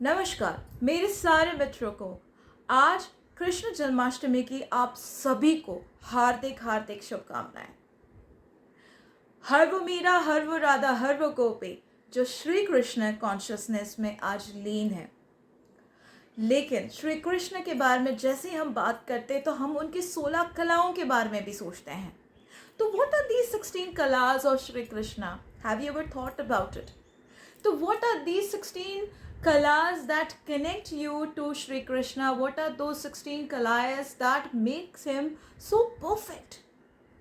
नमस्कार मेरे सारे मित्रों को। आज कृष्ण जन्माष्टमी की आप सभी को हार्दिक हार्दिक शुभकामनाएं। हर वो मीरा, हर वो राधा, हर वो गोपी जो श्री कृष्ण कॉन्शियसनेस में आज लीन है। लेकिन श्री कृष्ण के बारे में जैसे ही हम बात करते हैं तो हम उनकी 16 कलाओं के बारे में भी सोचते हैं। तो what are these 16 kalas of Shri Krishna? Have you ever thought about it? So, what are these 16 kalas that connect you to Shri Krishna? What are those 16 kalas that makes him so perfect,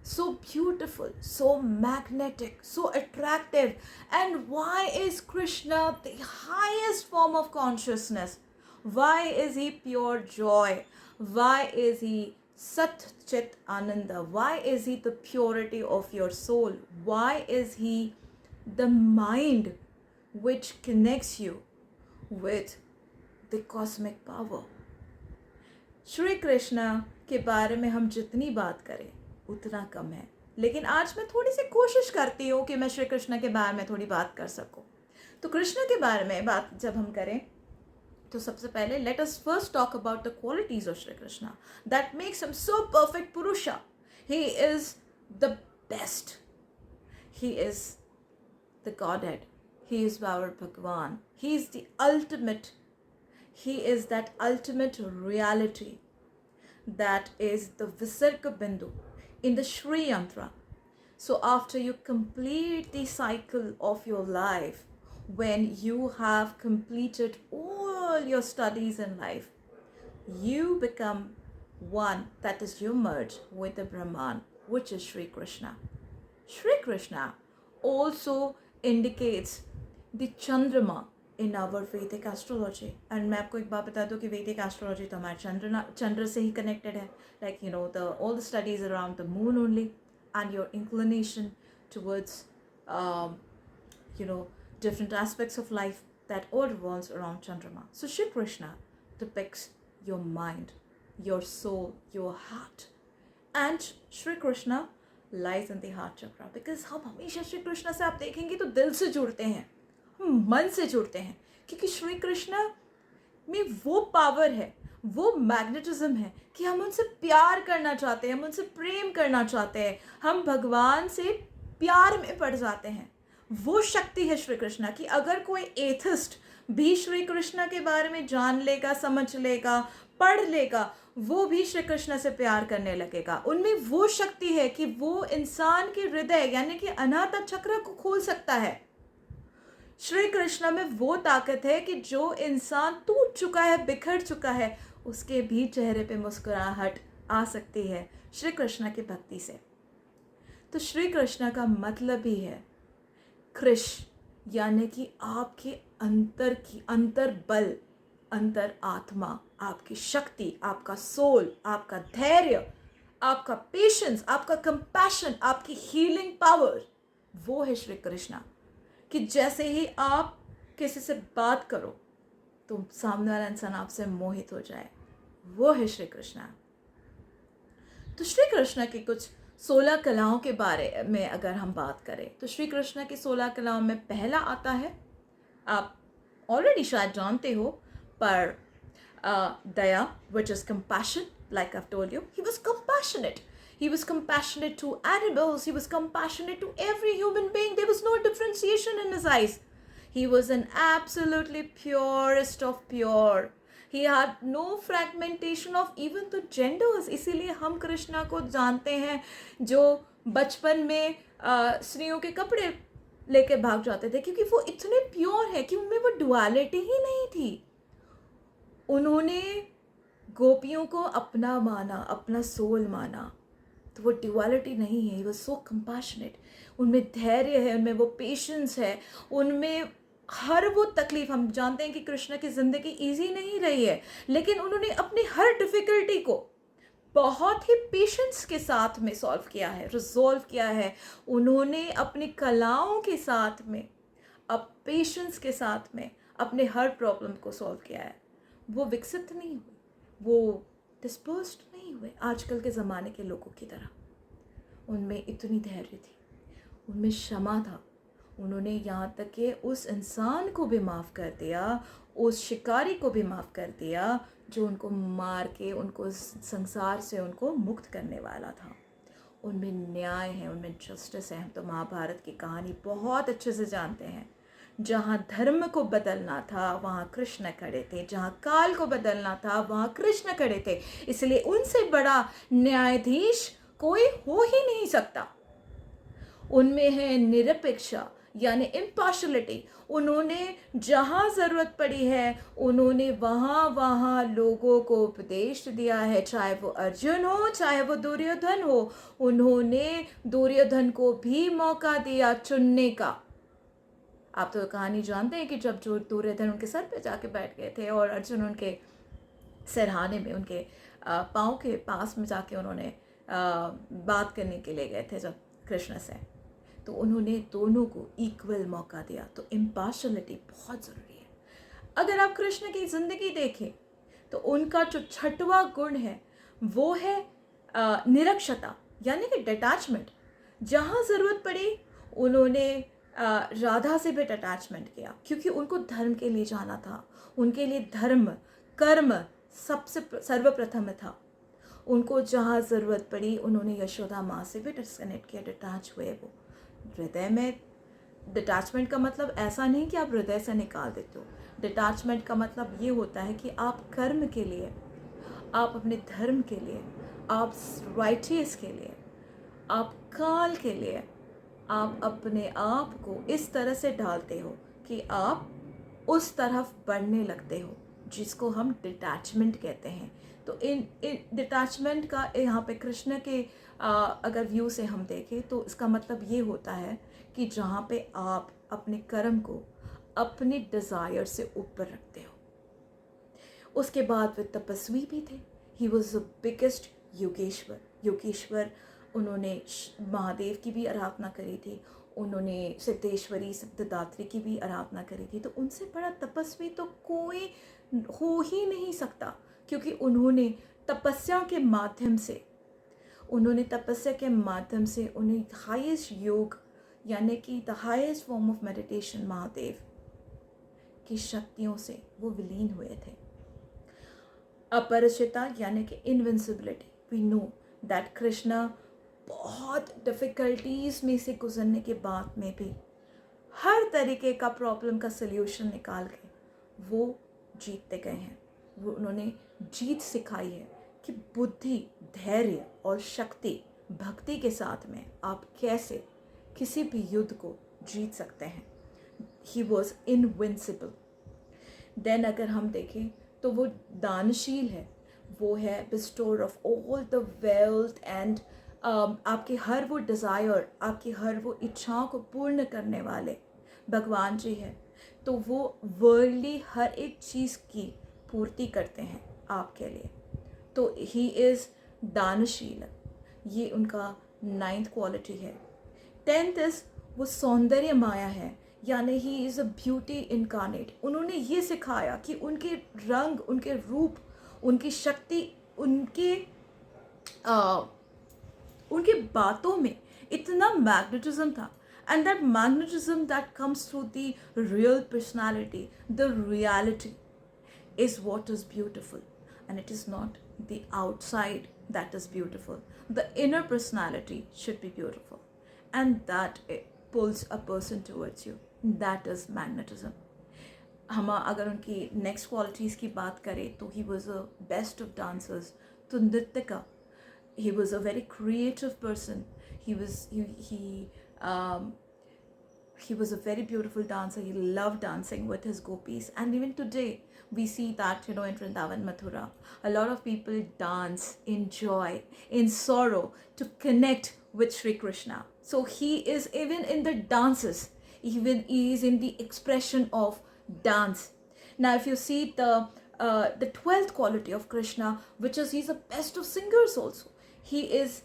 so beautiful, so magnetic, so attractive? And why is Krishna the highest form of consciousness? Why is he pure joy? Why is he Sat Chit Ananda? Why is he the purity of your soul? Why is he the mind which connects you with the cosmic power? Shri Krishna के बारे में हम जितनी बात करें उतना कम है, लेकिन आज मैं थोड़ी सी कोशिश करती हूँ कि मैं श्री कृष्ण के बारे में थोड़ी बात कर सकूँ। तो कृष्ण के बारे में बात जब हम करें तो सबसे पहले let us first talk about the qualities of Shri Krishna that makes him so perfect पुरुषा। He is the best, he is the Godhead. He is our Bhagwan. He is the ultimate. He is that ultimate reality. That is the Visarga Bindu in the Shri Yantra. So after you complete the cycle of your life, when you have completed all your studies in life, you become one, that is you merge with the Brahman, which is Shri Krishna. Shri Krishna also indicates the Chandrama in our Vedic astrology. And मैं आपको एक बात बता दूँ कि Vedic astrology तो हमारे चंद्र से ही connected है. Like all the studies around the moon only, and your inclination towards different aspects of life, that all revolves around Chandrama. So Shri Krishna depicts your mind, your soul, your heart, and Shri Krishna lies in the heart chakra. Because हम हमेशा श्री कृष्ण से आप देखेंगे तो दिल से जुड़ते हैं, हम मन से जुड़ते हैं, क्योंकि श्री कृष्ण में वो पावर है, वो मैग्नेटिज्म है कि हम उनसे प्यार करना चाहते हैं, हम उनसे प्रेम करना चाहते हैं, हम भगवान से प्यार में पड़ जाते हैं। वो शक्ति है श्री कृष्ण की। अगर कोई एथिस्ट भी श्री कृष्ण के बारे में जान लेगा, समझ लेगा, पढ़ लेगा, वो भी श्री कृष्ण से प्यार करने लगेगा। उनमें वो शक्ति है कि वो इंसान के हृदय यानी कि अनाहत चक्र को खोल सकता है। श्री कृष्ण में वो ताकत है कि जो इंसान टूट चुका है, बिखर चुका है, उसके भी चेहरे पे मुस्कुराहट आ सकती है श्री कृष्ण की भक्ति से। तो श्री कृष्ण का मतलब ही है कृष, यानी कि आपके अंतर की अंतर बल, अंतर आत्मा, आपकी शक्ति, आपका सोल, आपका धैर्य, आपका पेशेंस, आपका कंपैशन, आपकी हीलिंग पावर, वो है श्री कृष्ण। कि जैसे ही आप किसी से बात करो तो सामने वाला इंसान आपसे मोहित हो जाए, वो है श्री कृष्ण। तो श्री कृष्ण की कुछ 16 कलाओं के बारे में अगर हम बात करें तो श्री कृष्ण की 16 कलाओं में पहला आता है, आप ऑलरेडी शायद जानते हो, पर दया, which is compassion. Like I've told you, he was compassionate. He was compassionate to animals. He was compassionate to every human being. There was no differentiation in his eyes. He was an absolutely purest of pure. He had no fragmentation of even the genders. इसीलिए हम कृष्णा को जानते हैं जो बचपन में स्त्रियों के कपड़े लेके भाग जाते थे, क्योंकि वो इतने प्योर है कि उनमें वो डुअलिटी ही नहीं थी। उन्होंने गोपियों को अपना माना, अपना सोल माना, तो वो ड्युअलिटी नहीं है। He was so compassionate. उनमें धैर्य है, उनमें वो पेशेंस है, उनमें हर वो तकलीफ। हम जानते हैं कि कृष्ण की ज़िंदगी ईजी नहीं रही है, लेकिन उन्होंने अपनी हर डिफ़िकल्टी को बहुत ही पेशेंस के साथ में सॉल्व किया है, रिजॉल्व किया है। उन्होंने अपनी कलाओं के साथ में, अब पेशेंस के साथ में अपने हर प्रॉब्लम को सॉल्व किया है। वो विकसित नहीं हुए, वो डिस्पर्स्ड नहीं हुए आजकल के ज़माने के लोगों की तरह। उनमें इतनी धैर्य थी, उनमें क्षमा था, उन्होंने यहाँ तक कि उस इंसान को भी माफ़ कर दिया, उस शिकारी को भी माफ़ कर दिया जो उनको मार के उनको इस संसार से उनको मुक्त करने वाला था। उनमें न्याय है, उनमें जस्टिस है। हम तो महाभारत की कहानी बहुत अच्छे से जानते हैं। जहाँ धर्म को बदलना था वहाँ कृष्ण खड़े थे, जहाँ काल को बदलना था वहाँ कृष्ण खड़े थे। इसलिए उनसे बड़ा न्यायाधीश कोई हो ही नहीं सकता। उनमें है निरपेक्षा यानी इम्पार्शलिटी। उन्होंने जहाँ ज़रूरत पड़ी है उन्होंने वहाँ वहाँ लोगों को उपदेश दिया है, चाहे वो अर्जुन हो चाहे वो दुर्योधन हो। उन्होंने दुर्योधन को भी मौका दिया चुनने का। आप तो कहानी जानते हैं कि जब जो दुर्योधन उनके सर पे जाके बैठ गए थे और अर्जुन उनके सिरहाने में उनके पाँव के पास में जाके उन्होंने बात करने के लिए गए थे जब कृष्ण से, तो उन्होंने दोनों को इक्वल मौका दिया। तो इम्पार्शलिटी बहुत ज़रूरी है। अगर आप कृष्ण की ज़िंदगी देखें तो उनका जो छठवां गुण है वो है निरक्षता यानी कि डिटैचमेंट। जहाँ ज़रूरत पड़ी उन्होंने राधा से भी अटैचमेंट किया क्योंकि उनको धर्म के लिए जाना था। उनके लिए धर्म कर्म सबसे सर्वप्रथम था। उनको जहाँ ज़रूरत पड़ी उन्होंने यशोदा माँ से भी डिस्कनेक्ट किया, डिटैच हुए। वो हृदय में डिटैचमेंट का मतलब ऐसा नहीं कि आप हृदय से निकाल देते हो। डिटैचमेंट का मतलब ये होता है कि आप कर्म के लिए, आप अपने धर्म के लिए, आप राइटियस के लिए, आप काल के लिए आप अपने आप को इस तरह से डालते हो कि आप उस तरफ बढ़ने लगते हो जिसको हम डिटैचमेंट कहते हैं। तो इन डिटैचमेंट का यहाँ पे कृष्ण के अगर व्यू से हम देखें तो इसका मतलब ये होता है कि जहाँ पे आप अपने कर्म को अपने डिज़ायर से ऊपर रखते हो। उसके बाद वे तपस्वी भी थे। He was the biggest Yogeshwar. Yogeshwar उन्होंने महादेव की भी आराधना करी थी, उन्होंने सिद्धेश्वरी सिद्धदात्री की भी आराधना करी थी। तो उनसे बड़ा तपस्वी तो कोई हो ही नहीं सकता क्योंकि उन्होंने तपस्या के माध्यम से उन्हें हाईएस्ट योग यानी कि the highest form of meditation Mahadev की शक्तियों से वो विलीन हुए थे। अपरिचिता यानी कि invincibility. We know that Krishna बहुत डिफ़िकल्टीज़ में से गुजरने के बाद में भी हर तरीके का प्रॉब्लम का सल्यूशन निकाल के वो जीतते गए हैं। वो उन्होंने जीत सिखाई है कि बुद्धि, धैर्य और शक्ति, भक्ति के साथ में आप कैसे किसी भी युद्ध को जीत सकते हैं। He was invincible. देन अगर हम देखें तो वो दानशील है, वो है bestower of all the wealth and आपके हर वो डिज़ायर, आपकी हर वो इच्छाओं को पूर्ण करने वाले भगवान जी हैं। तो वो वर्ल्डली हर एक चीज़ की पूर्ति करते हैं आपके लिए। तो ही इज़ दानशील, ये उनका 9th क्वालिटी है। 10th इज़ वो सौंदर्य माया है यानी he is a beauty incarnate. उन्होंने ये सिखाया कि उनके रंग, उनके रूप, उनकी शक्ति, उनकी बातों में इतना मैग्नेटिज्म था। And that magnetism that comes through the real personality, the reality is what is beautiful, and it is not the outside that is beautiful. The inner personality should be beautiful, and that it pulls a person towards you. That is magnetism. हम अगर उनकी next qualities की बात करें तो he was a best of dancers. तो नृत्य का he was a very creative person. He was a very beautiful dancer. He loved dancing with his gopis. And even today, we see that, in Vrindavan, Mathura, a lot of people dance in joy, in sorrow, to connect with Sri Krishna. So he is even in the dances, even he is in the expression of dance. Now, if you see the 12th quality of Krishna, which is he's the best of singers also. He is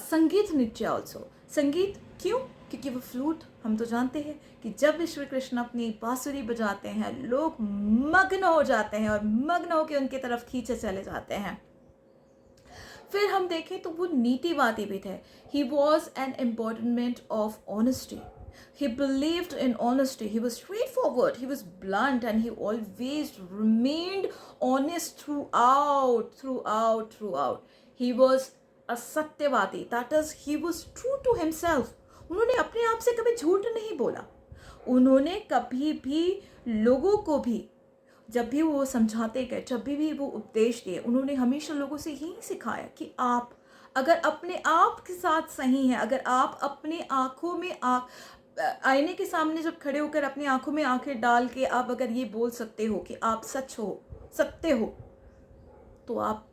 संगीत नृत्य also. संगीत क्यों? क्योंकि वो flute, हम तो जानते हैं कि जब भी श्री कृष्ण अपनी बांसुरी बजाते हैं लोग मग्न हो जाते हैं और मग्न होकर उनकी तरफ खींचे चले जाते हैं। फिर हम देखें तो वो नीतिवादी भी थे। He was an embodiment of honesty. He believed in honesty. He was straightforward. He was blunt, and he always remained honest throughout. He was a satyavadi. That is, he was true to himself. उन्होंने अपने आप से कभी झूठ नहीं बोला. उन्होंने कभी भी लोगों को भी, जब भी वो समझाते गए, जब भी वो उपदेश दिए, उन्होंने हमेशा लोगों से यही सिखाया कि आप अगर अपने आप के साथ सही हैं, अगर आप अपने आँखों में आईने के सामने जब खड़े होकर अपनी आंखों में आंखें डाल के आप अगर ये बोल सकते हो कि आप सत्य हो, तो आप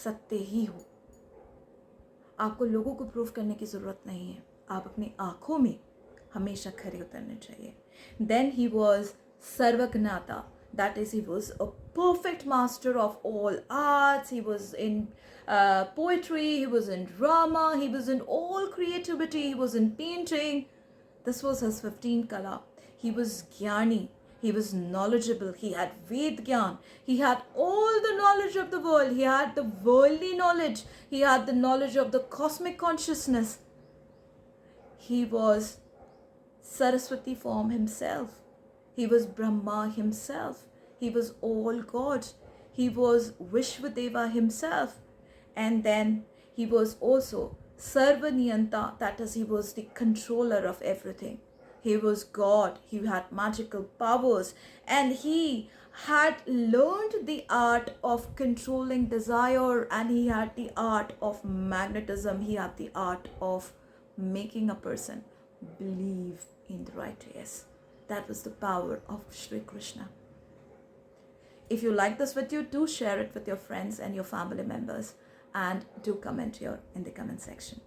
सत्य ही हो. आपको लोगों को प्रूव करने की ज़रूरत नहीं है. आप अपनी आंखों में हमेशा खड़े उतरने चाहिए. देन ही वॉज सर्वज्ञाता. That is, he was a perfect master of all arts. He was in poetry, he was in drama, he was in all creativity, he was in painting. This was his 15 kala. He was Jnani. He was knowledgeable. He had Ved Gyan. He had all the knowledge of the world. He had the worldly knowledge. He had the knowledge of the cosmic consciousness. He was Saraswati form himself. He was Brahma himself. He was all God. He was Vishwadeva himself. And then he was also Sarvaniyanta, that is, he was the controller of everything. He was God. He had magical powers. And he had learned the art of controlling desire, and he had the art of magnetism. He had the art of making a person believe in the right yes. That was the power of Shri Krishna. If you like this video, do share it with your friends and your family members, and do comment here in the comment section.